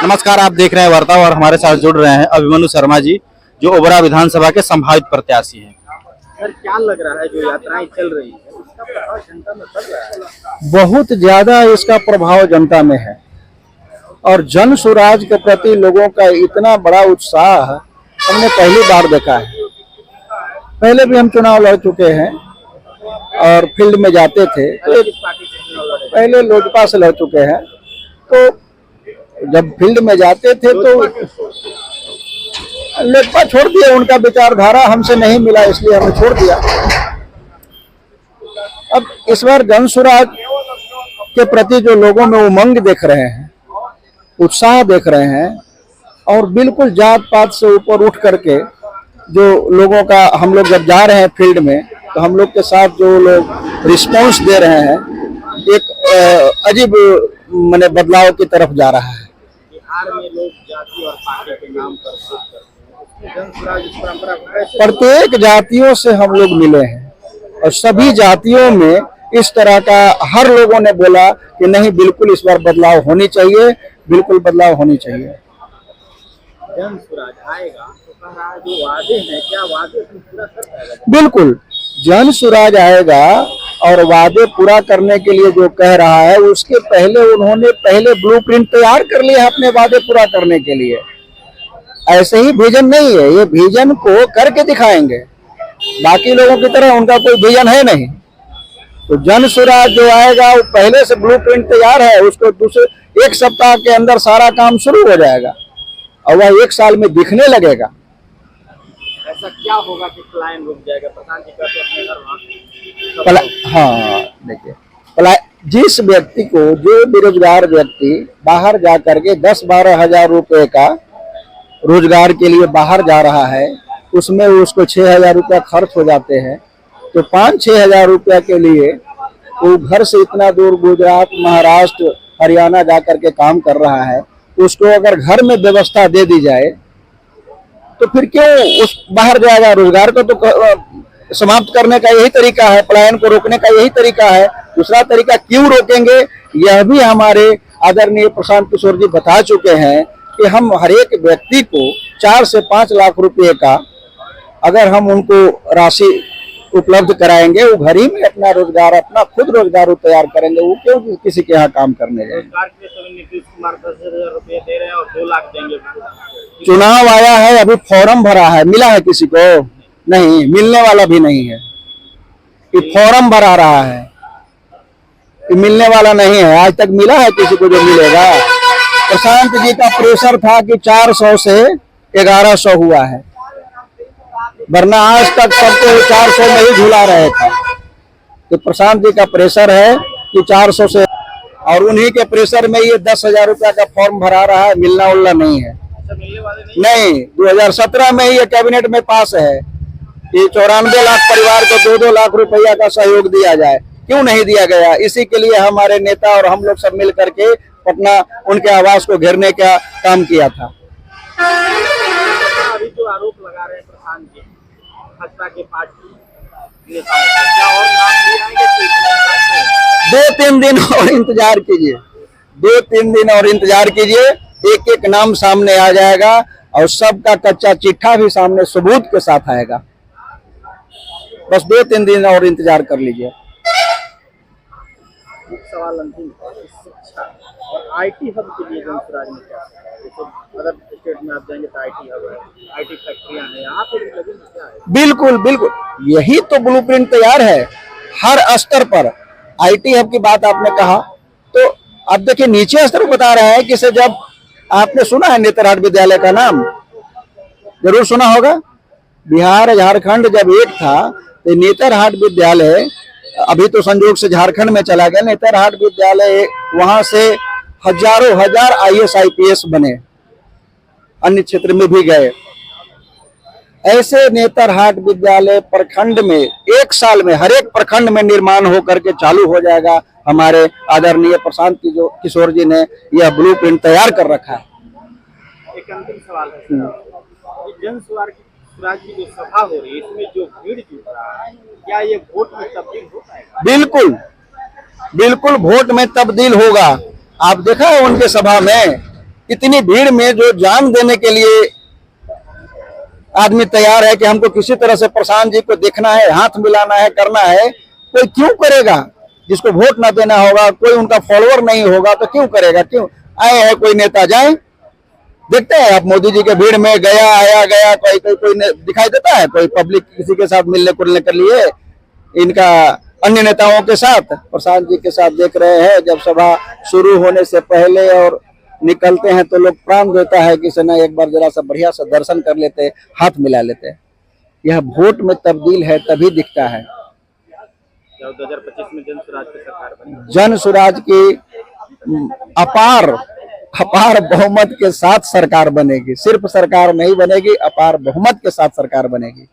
नमस्कार, आप देख रहे हैं वार्ता और हमारे साथ जुड़ रहे हैं अभिमन्यु शर्मा जी, जो ओबरा विधानसभा के संभावित प्रत्याशी हैं। सर, क्या लग रहा है जो यात्राएं चल रही है उसका प्रभाव जनता में पड़ रहा है? बहुत ज्यादा इसका प्रभाव जनता में है और जन स्वराज के प्रति लोगों का इतना बड़ा उत्साह हमने पहली बार देखा है। पहले भी हम चुनाव लड़ चुके हैं और फील्ड में जाते थे, तो किस पार्टी से चुनाव लड़े? पहले लोजपा से लड़ चुके हैं। तो जब फील्ड में जाते थे तो लोजपा छोड़ दिया, उनका विचारधारा हमसे नहीं मिला, इसलिए हमने छोड़ दिया। अब इस बार जन स्वराज के प्रति जो लोगों में उमंग देख रहे हैं, उत्साह देख रहे हैं और बिल्कुल जात पात से ऊपर उठ करके जो लोगों का, हम लोग जब जा रहे हैं फील्ड में तो हम लोग के साथ जो लोग रिस्पांस दे रहे हैं, एक अजीब माने बदलाव की तरफ जा रहा है। बिहार में लोग जाति और पार्टी के नाम पर वोट करते हैं, जन स्वराज इस परंपरा को कैसे? प्रत्येक जातियों से हम लोग मिले हैं और सभी जातियों में इस तरह का हर लोगों ने बोला कि नहीं, बिल्कुल इस बार बदलाव होनी चाहिए, बिल्कुल बदलाव होनी चाहिए। जन स्वराज आएगा तो कह रहा है जो वादे हैं, क्या वादे पूरा कर पाएगा? बिल्कुल जन स्वराज आएगा और वादे पूरा करने के लिए जो कह रहा है, उसके पहले उन्होंने ब्लूप्रिंट तैयार कर लिया अपने वादे पूरा करने के लिए। ऐसे ही विजन नहीं है, ये विजन को करके दिखाएंगे। बाकी लोगों की तरह उनका कोई विजन है नहीं। तो जन स्वराज जो आएगा वो पहले से ब्लूप्रिंट तैयार है, उसको दूसरे 1 सप्ताह के अंदर सारा काम शुरू हो जाएगा और वह 1 साल में दिखने लगेगा। ऐसा क्या होगा कि पलायन रुक जाएगा? प्रधान जी कहते हैं अपने घर वहाँ। हाँ, देखिए, जिस व्यक्ति को, जो बेरोजगार व्यक्ति बाहर जा करके 10-12 हजार रुपए का रोजगार के लिए बाहर जा रहा है, उसमें उसको 6,000 रुपया खर्च हो जाते हैं। तो 5-6 हजार रुपया के लिए वो घर से इतना दूर गुजरात, महाराष्ट्र, हरियाणा जा करके काम कर रहा है, उसको अगर घर में व्यवस्था दे दी जाए तो फिर क्यों उस बाहर जाएगा? रोजगार को तो समाप्त करने का यही तरीका है, पलायन को रोकने का यही तरीका है। दूसरा तरीका क्यों रोकेंगे? यह भी हमारे आदरणीय प्रशांत किशोर जी बता चुके हैं कि हम हर एक व्यक्ति को 4 से 5 लाख रुपए का अगर हम उनको राशि उपलब्ध कराएंगे, वो घर ही में अपना रोजगार, अपना खुद रोजगार तैयार करेंगे। वो क्यों किसी के यहाँ काम करने जाएंगे? रोजगार के लिए नीतीश कुमार 10,000 रुपये दे रहे हैं और 2 लाख देंगे। चुनाव आया है, अभी फॉर्म भरा है, मिला है किसी को? नहीं, मिलने वाला भी नहीं है। ये फॉर्म भरा रहा है, ये मिलने वाला नहीं है। आज तक मिला है किसी को जो मिलेगा? प्रशांत जी का प्रेशर था कि 400 से 1100 हुआ है, वरना आज तक सबको 400 में ही झूला रहे थे। तो प्रशांत जी का प्रेशर है कि 400 से, और उन्हीं के प्रेशर में ये 10,000 रुपया का फॉर्म भरा रहा है। मिलना उलना नहीं है। नहीं, 2017 में ही ये कैबिनेट में पास है कि 94 लाख परिवार को 2-2 लाख रुपया का सहयोग दिया जाए। क्यों नहीं दिया गया? इसी के लिए हमारे नेता और हम लोग सब मिल करके पटना उनके आवास को घेरने का काम किया था। अभी जो आरोप लगा रहे हैं प्रधान जी भाजपा के पार्टी नेताओं पर, क्या और नाम लिए आएंगे? 2-3 दिन और इंतजार कीजिए, 2-3 दिन और इंतजार कीजिए, एक नाम सामने आ जाएगा और सबका कच्चा चिट्ठा भी सामने सबूत के साथ आएगा। बस 2-3 दिन और इंतजार कर लीजिए। एक सवाल अंतिम है, शिक्षा और आईटी हब के लिए जन स्वराज में क्या है? जैसे अदर स्टेट में आप जाएंगे तो आईटी हब है, आईटी फैक्ट्रियां हैं, यहाँ पे भी लगे क्या है? बिल्कुल बिल्कुल, यही तो ब्लूप्रिंट तैयार है हर स्तर पर। आईटी हब की बात आपने कहा, तो अब देखिए नीचे स्तर बता रहे हैं कि से, जब आपने सुना है नेतरहाट विद्यालय का नाम, जरूर सुना होगा। बिहार झारखंड जब एक था तो नेतरहाट विद्यालय, अभी तो संयोग से झारखंड में चला गया, नेतरहाट विद्यालय, वहां से हजारों हजार IAS IPS बने, अन्य क्षेत्र में भी गए। ऐसे नेतरहाट विद्यालय प्रखंड में 1 साल में, हर एक प्रखंड में निर्माण होकर के चालू हो जाएगा। हमारे आदरणीय प्रशांत किशोर जी ने यह ब्लूप्रिंट तैयार कर रखा है। एक अंतिम सवाल है, जन स्वराज की जो सभा हो रही है, इसमें जो भीड़ जुट रहा है, क्या ये वोट में तब्दील हो पाएगा? बिल्कुल बिल्कुल, वोट में तब्दील होगा। आप देखा है उनके सभा में इतनी भीड़ में जो जान देने के लिए आदमी तैयार है कि हमको किसी तरह से प्रशांत जी को देखना है, हाथ मिलाना है, करना है, कोई क्यों करेगा? जिसको वोट ना देना होगा, कोई उनका फॉलोअर नहीं होगा तो क्यों करेगा? क्यों आए हैं कोई नेता जाए? देखते हैं आप मोदी जी के भीड़ में गया आया गया, कोई दिखाई देता है? कोई पब्लिक किसी के साथ मिलने कुलने के लिए इनका अन्य नेताओं के साथ, प्रशांत जी के साथ देख रहे हैं। जब सभा शुरू होने से पहले और निकलते हैं तो लोग प्राण देता है कि सेना एक बार जरा सा बढ़िया सा दर्शन कर लेते, हाथ मिला लेते। यह वोट में तब्दील है तभी दिखता है। 2025 में जन स्वराज की सरकार बनी, जन स्वराज की अपार बहुमत के साथ सरकार बनेगी। सिर्फ सरकार नहीं बनेगी, अपार बहुमत के साथ सरकार बनेगी।